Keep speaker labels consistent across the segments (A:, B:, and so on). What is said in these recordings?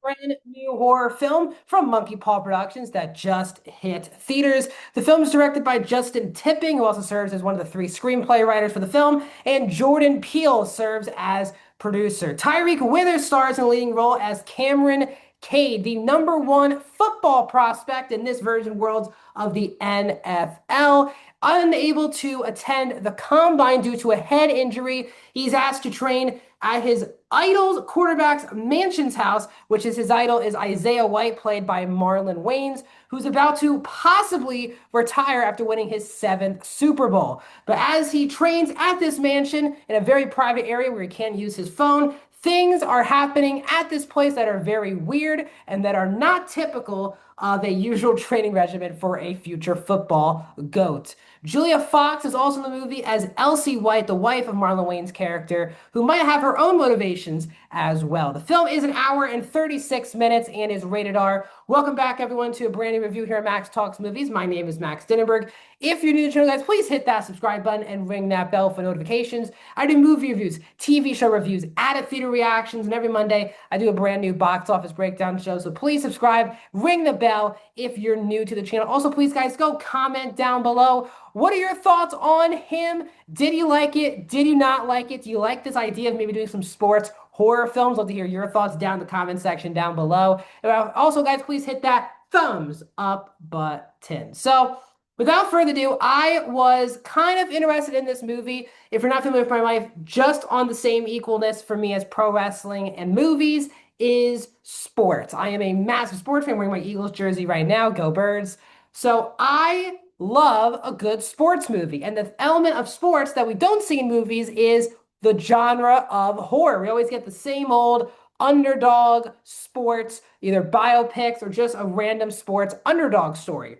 A: brand new horror film from Monkey Paw Productions that just hit theaters. The film is directed by Justin Tipping, who also serves as one of the three screenplay writers for the film, and Jordan Peele serves as producer. Tyreek Withers stars in a leading role as Cameron Cade, the number one football prospect in this version world of the NFL. Unable to attend the combine due to a head injury, he's asked to train at his idol's quarterback's mansion's house, which is his idol is Isaiah White, played by Marlon Wayans, who's about to possibly retire after winning his seventh Super Bowl. But as he trains at this mansion in a very private area where he can't use his phone, things are happening at this place that are very weird and that are not typical of a usual training regimen for a future football GOAT. Julia Fox is also in the movie as Elsie White, the wife of Marlon Wayne's character, who might have her own motivations as well. The film is an hour and 36 minutes and is rated R. Welcome back, everyone, to a brand new review here at Max Talks Movies. My name is Max Dinenberg. If you're new to the channel, guys, please hit that subscribe button and ring that bell for notifications. I do movie reviews, TV show reviews, added theater reactions, and every Monday I do a brand new box office breakdown show. So please subscribe, ring the bell if you're new to the channel. Also, please, guys, go comment down below. What are your thoughts on him? Did you like it? Did you not like it? Do you like this idea of maybe doing some sports horror films? Love to hear your thoughts down in the comment section down below. And also, guys, please hit that thumbs up button. So, without further ado, I was kind of interested in this movie. If you're not familiar with my life, just on the same equalness for me as pro wrestling and movies is sports. I am a massive sports fan. I'm wearing my Eagles jersey right now. Go Birds. So I love a good sports movie. And the element of sports that we don't see in movies is the genre of horror. We always get the same old underdog sports, either biopics or just a random sports underdog story.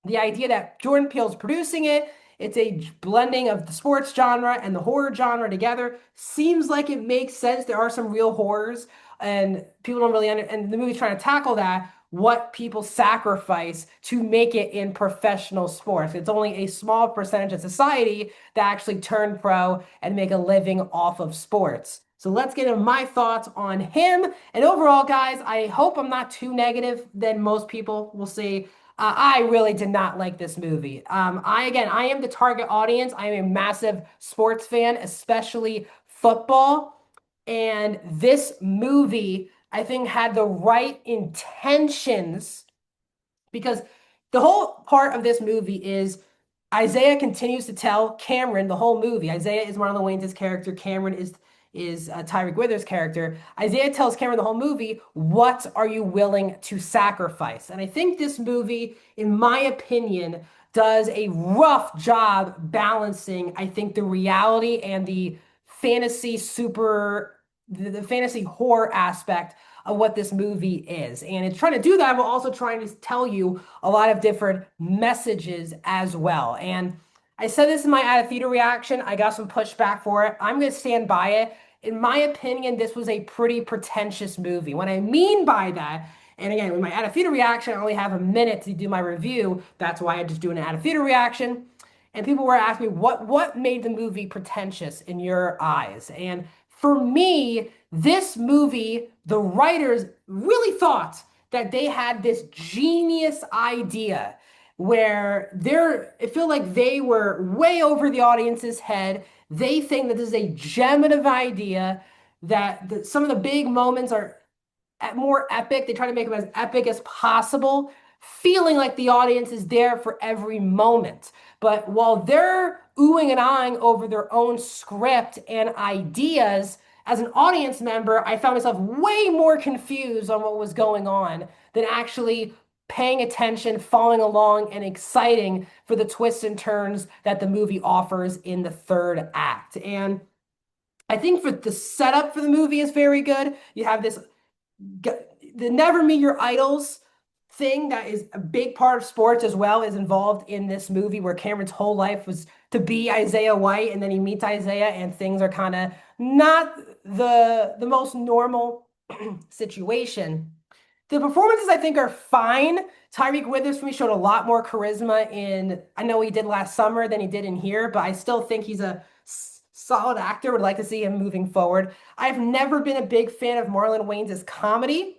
A: The idea that Jordan Peele's producing it, it's a blending of the sports genre and the horror genre together, seems like it makes sense. There are some real horrors, and people don't really and the movie's trying to tackle that, what people sacrifice to make it in professional sports. It's only a small percentage of society that actually turn pro and make a living off of sports. So let's get into my thoughts on him. And overall, guys, I hope I'm not too negative than most people will see. I really did not like this movie. I am the target audience. I am a massive sports fan, especially football. And this movie, I think, had the right intentions because the whole part of this movie is Isaiah continues to tell Cameron the whole movie. Isaiah is Marlon Wayans' character. Cameron is Tyreek Withers' character. Isaiah tells Cameron the whole movie, what are you willing to sacrifice? And I think this movie, in my opinion, does a rough job balancing, I think, the reality and the the fantasy horror aspect of what this movie is. And it's trying to do that while also trying to tell you a lot of different messages as well. And I said this in my out of theater reaction. I got some pushback for it. I'm going to stand by it. In my opinion, this was a pretty pretentious movie. What I mean by that, and again, with my out of theater reaction, I only have a minute to do my review. That's why I just do an out of theater reaction. And people were asking me, what made the movie pretentious in your eyes? And for me, this movie, the writers really thought that they had this genius idea where it feel like they were way over the audience's head. They think that this is a gem of idea, that some of the big moments are more epic. They try to make them as epic as possible, feeling like the audience is there for every moment. But while they're oohing and ahhing over their own script and ideas, as an audience member, I found myself way more confused on what was going on than actually paying attention, following along, and exciting for the twists and turns that the movie offers in the third act. And I think for the setup for the movie is very good. You have the never meet your idols thing that is a big part of sports as well is involved in this movie, where Cameron's whole life was to be Isaiah White, and then he meets Isaiah and things are kind of not the most normal situation. The performances, I think, are fine. Tyreek Withers, for me, showed a lot more charisma I know he did last summer than he did in here, but I still think he's a solid actor. Would like to see him moving forward. I've never been a big fan of Marlon Wayans' comedy.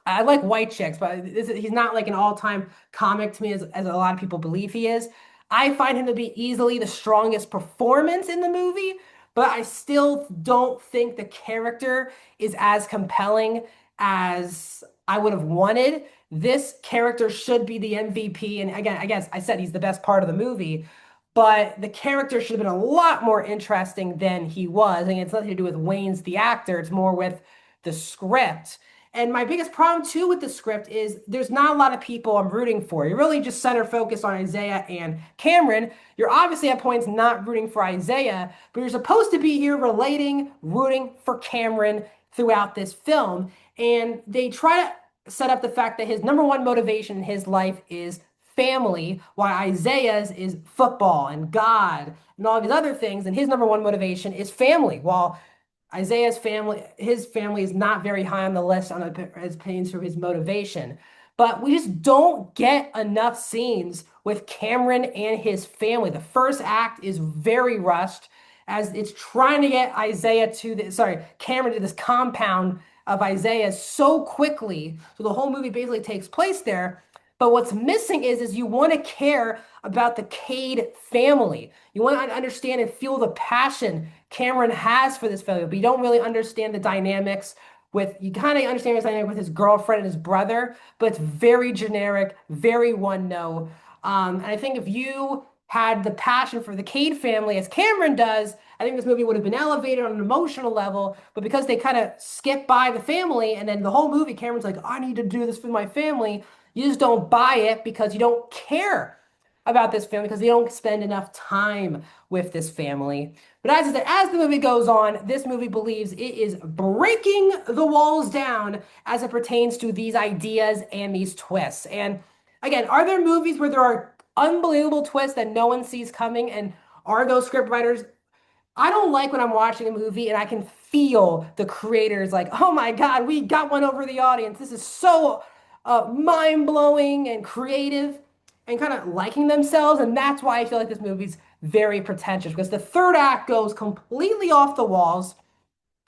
A: I like white chicks, but he's not like an all-time comic to me as a lot of people believe he is. I find him to be easily the strongest performance in the movie, but I still don't think the character is as compelling as I would have wanted. This character should be the MVP. And again, I guess I said he's the best part of the movie, but the character should have been a lot more interesting than he was. And it's nothing to do with Wayne's the actor, it's more with the script. And my biggest problem too with the script is there's not a lot of people I'm rooting for. You're really just center focused on Isaiah and Cameron. You're obviously at points not rooting for Isaiah, but you're supposed to be here relating, rooting for Cameron throughout this film. And they try to set up the fact that his number one motivation in his life is family, while Isaiah's is football and God and all these other things. And his number one motivation is family, while Isaiah's family, his family is not very high on the list on as pertains to his motivation. But we just don't get enough scenes with Cameron and his family. The first act is very rushed as it's trying to get Cameron to this compound of Isaiah so quickly. So the whole movie basically takes place there. But what's missing is you want to care about the Cade family. You want to understand and feel the passion Cameron has for this family, but you don't really understand the dynamics with, you kind of understand his dynamic with his girlfriend and his brother, but it's very generic, very one note. And I think if you had the passion for the Cade family as Cameron does, I think this movie would have been elevated on an emotional level. But because they kind of skip by the family, and then the whole movie, Cameron's like, I need to do this for my family. You just don't buy it because you don't care about this family because they don't spend enough time with this family. But as I said, as the movie goes on, this movie believes it is breaking the walls down as it pertains to these ideas and these twists. And again, are there movies where there are unbelievable twists that no one sees coming? And are those script writers? I don't like when I'm watching a movie and I can feel the creators like, oh my God, we got one over the audience. This is so mind-blowing and creative and kind of liking themselves. And that's why I feel like this movie's very pretentious because the third act goes completely off the walls.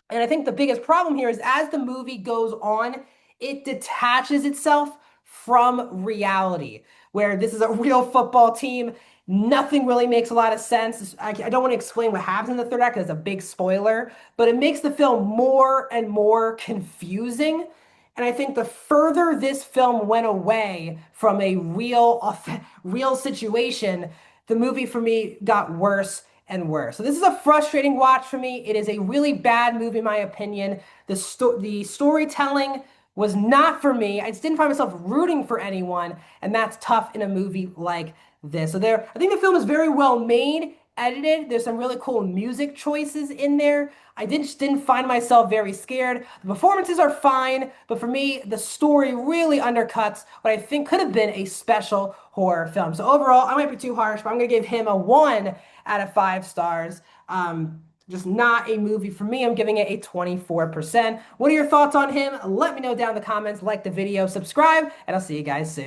A: And I think the biggest problem here is as the movie goes on, it detaches itself from reality, where this is a real football team. Nothing really makes a lot of sense. I don't want to explain what happens in the third act because it's a big spoiler, but it makes the film more and more confusing. And I think the further this film went away from a real situation, the movie for me got worse and worse. So this is a frustrating watch for me. It is a really bad movie, in my opinion. The storytelling was not for me. I just didn't find myself rooting for anyone, and that's tough in a movie like this. So I think the film is very well made, edited. There's some really cool music choices in there. I just didn't find myself very scared. The performances are fine, but for me, the story really undercuts what I think could have been a special horror film. So overall, I might be too harsh, but I'm gonna give him a 1 out of 5 stars. Just not a movie for me. I'm giving it a 24%. What are your thoughts on him? Let me know down in the comments, like the video, subscribe, and I'll see you guys soon.